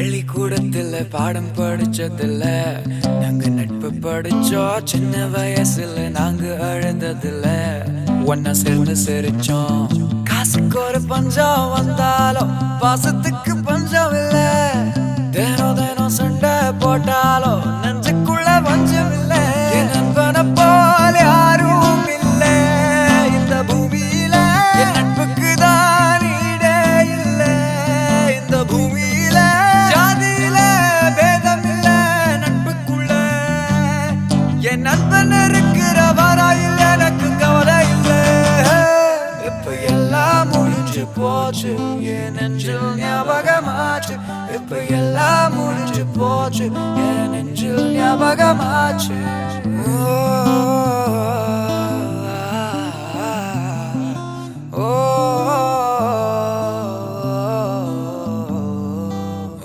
பள்ளிக்கூடத்துல பாடம் படிச்சதில்ல, நாங்க நட்பு படிச்சோம். சின்ன வயசுல நாங்க அழுததில்ல, ஒன்னா சேர்ந்து சிரிச்சோம். காசுக்கு ஒரு பஞ்சம் வந்தாலும் பாசத்துக்கு பஞ்சம் இல்ல. தினம் தினம் சண்டை போட்டாலும் நெஞ்சுக்குள்ள பஞ்சம் இல்ல. என் நண்பனை போல யாரும் இல்ல இந்த பூமியில. என் நட்புக்கு தான் ஈடே இல்ல இந்த பூமியில. ஜாதியில பேதம் இல்ல நட்புக்குள்ள. என் நண்பன் இருக்கிற வரையில் எனக்கு கவலை இல்ல. இப்ப எல்லாம் முடிஞ்சு போச்சு, என் நெஞ்சில் ஞாபகமாச்சு. இப்ப எல்லாம் முடிஞ்சு போச்சு, என் நெஞ்சில் ஞாபகமாச்சு.